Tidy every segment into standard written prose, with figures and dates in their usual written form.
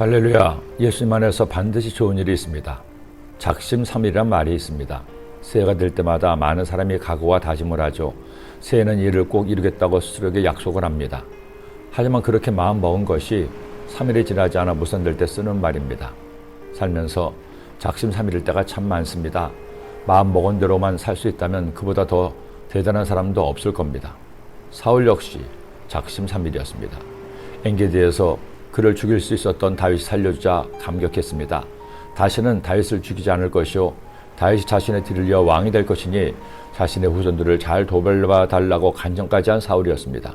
할렐루야. 예수님 안에서 반드시 좋은 일이 있습니다. 작심삼일이란 말이 있습니다. 새해가 될 때마다 많은 사람이 각오와 다짐을 하죠. 새해는 이를 꼭 이루겠다고 스스로에게 약속을 합니다. 하지만 그렇게 마음먹은 것이 3일이 지나지 않아 무산될 때 쓰는 말입니다. 살면서 작심삼일일 때가 참 많습니다. 마음먹은 대로만 살 수 있다면 그보다 더 대단한 사람도 없을 겁니다. 사울 역시 작심삼일이었습니다. 엔게디에서 그를 죽일 수 있었던 다윗이 살려주자 감격했습니다. 다시는 다윗을 죽이지 않을 것이요 다윗이 자신의 뒤를 이어 왕이 될 것이니 자신의 후손들을 잘 도별봐 달라고 간청까지 한 사울이었습니다.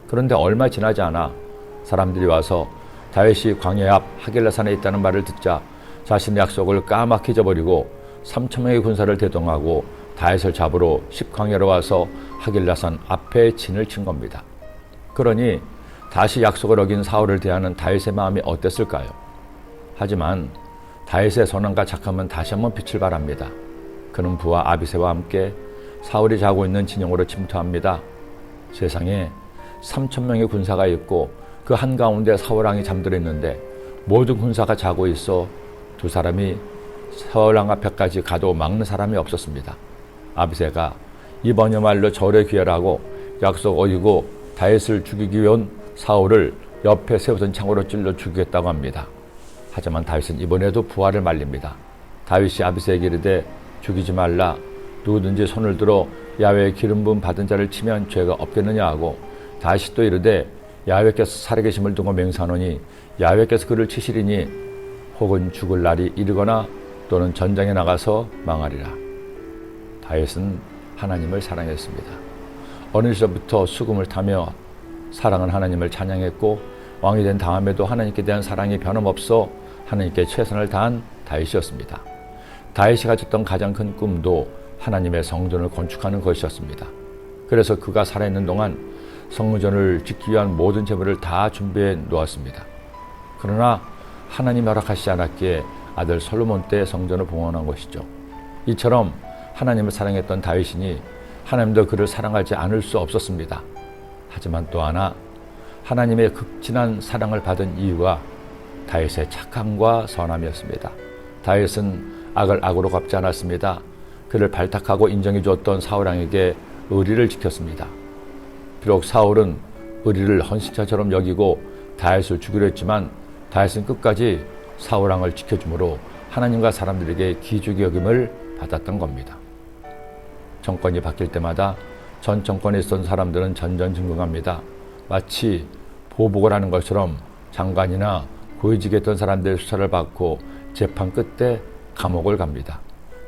그런데 얼마 지나지 않아 사람들이 와서 다윗이 광야 앞 하길라산에 있다는 말을 듣자 자신의 약속을 까맣게 잊어버리고 3,000명의 군사를 대동하고 다윗을 잡으러 십광야로 와서 하길라산 앞에 진을 친 겁니다. 그러니 다시 약속을 어긴 사울을 대하는 다윗의 마음이 어땠을까요? 하지만 다윗의 선함과 착함은 다시 한번 빛을 발합니다. 그는 부하 아비새와 함께 사울이 자고 있는 진영으로 침투합니다. 세상에 3,000명의 군사가 있고 그 한가운데 사울왕이 잠들어 있는데 모든 군사가 자고 있어 두 사람이 사울왕 앞에까지 가도 막는 사람이 없었습니다. 아비새가 이번야말로 절에 귀하라고 약속 어기고 다윗을 죽이기 위한 사울을 옆에 세우던 창으로 찔러 죽이겠다고 합니다. 하지만 다윗은 이번에도 부하를 말립니다. 다윗이 아비새에게 이르되 죽이지 말라. 누구든지 손을 들어 야훼의 기름 부음 받은 자를 치면 죄가 없겠느냐 하고 다윗이 또 이르되 야훼께서 살아계심을 두고 맹세하노니 야훼께서 그를 치시리니 혹은 죽을 날이 이르거나 또는 전장에 나가서 망하리라. 다윗은 하나님을 사랑했습니다. 어느 시절부터 수금을 타며 사랑은 하나님을 찬양했고 왕이 된 다음에도 하나님께 대한 사랑이 변함없어 하나님께 최선을 다한 다윗이었습니다. 다윗이 가졌던 가장 큰 꿈도 하나님의 성전을 건축하는 것이었습니다. 그래서 그가 살아있는 동안 성전을 짓기 위한 모든 재물을 다 준비해 놓았습니다. 그러나 하나님 허락하시지 않았기에 아들 솔로몬 때 성전을 봉헌한 것이죠. 이처럼 하나님을 사랑했던 다윗이니 하나님도 그를 사랑하지 않을 수 없었습니다. 하지만 또 하나 하나님의 극진한 사랑을 받은 이유가 다윗의 착함과 선함이었습니다. 다윗은 악을 악으로 갚지 않았습니다. 그를 발탁하고 인정해 주었던 사울왕에게 의리를 지켰습니다. 비록 사울은 의리를 헌신자처럼 여기고 다윗을 죽이려 했지만 다윗은 끝까지 사울왕을 지켜주므로 하나님과 사람들에게 기죽의 여김을 받았던 겁니다. 정권이 바뀔 때마다 전 정권에 있었던 사람들은 전전긍긍합니다. 마치 보복을 하는 것처럼 장관이나 고위직에 있던 사람들의 수사를 받고 재판 끝에 감옥을 갑니다.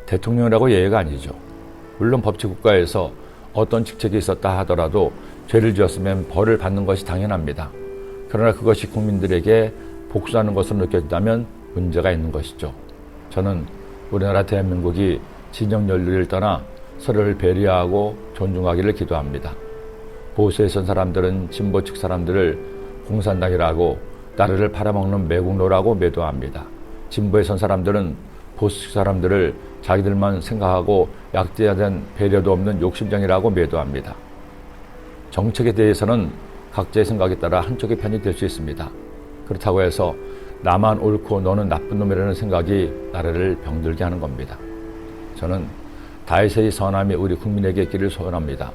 대통령이라고 예외가 아니죠. 물론 법치국가에서 어떤 직책이 있었다 하더라도 죄를 지었으면 벌을 받는 것이 당연합니다. 그러나 그것이 국민들에게 복수하는 것으로 느껴진다면 문제가 있는 것이죠. 저는 우리나라 대한민국이 진영 연륜을 떠나 서로를 배려하고 존중하기를 기도합니다. 보수에 선 사람들은 진보 측 사람들을 공산당이라고 나라를 팔아먹는 매국노라고 매도합니다. 진보에 선 사람들은 보수 측 사람들을 자기들만 생각하고 약대화된 배려도 없는 욕심쟁이라고 매도합니다. 정책에 대해서는 각자의 생각에 따라 한쪽의 편이 될 수 있습니다. 그렇다고 해서 나만 옳고 너는 나쁜 놈이라는 생각이 나라를 병들게 하는 겁니다. 저는 다윗의 선함이 우리 국민에게 있기를 소원합니다.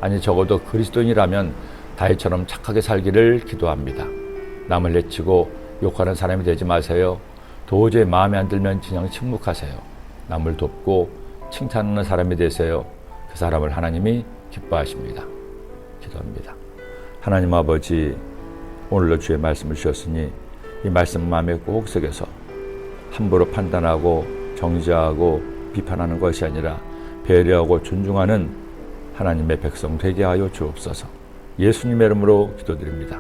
아니 적어도 그리스도인이라면 다윗처럼 착하게 살기를 기도합니다. 남을 해치고 욕하는 사람이 되지 마세요. 도저히 마음에 안 들면 그냥 침묵하세요. 남을 돕고 칭찬하는 사람이 되세요. 그 사람을 하나님이 기뻐하십니다. 기도합니다. 하나님 아버지, 오늘도 주의 말씀을 주셨으니 이 말씀 마음에 꼭 새겨서 함부로 판단하고 정죄하고 비판하는 것이 아니라 배려하고 존중하는 하나님의 백성 되게 하여 주옵소서. 예수님의 이름으로 기도드립니다.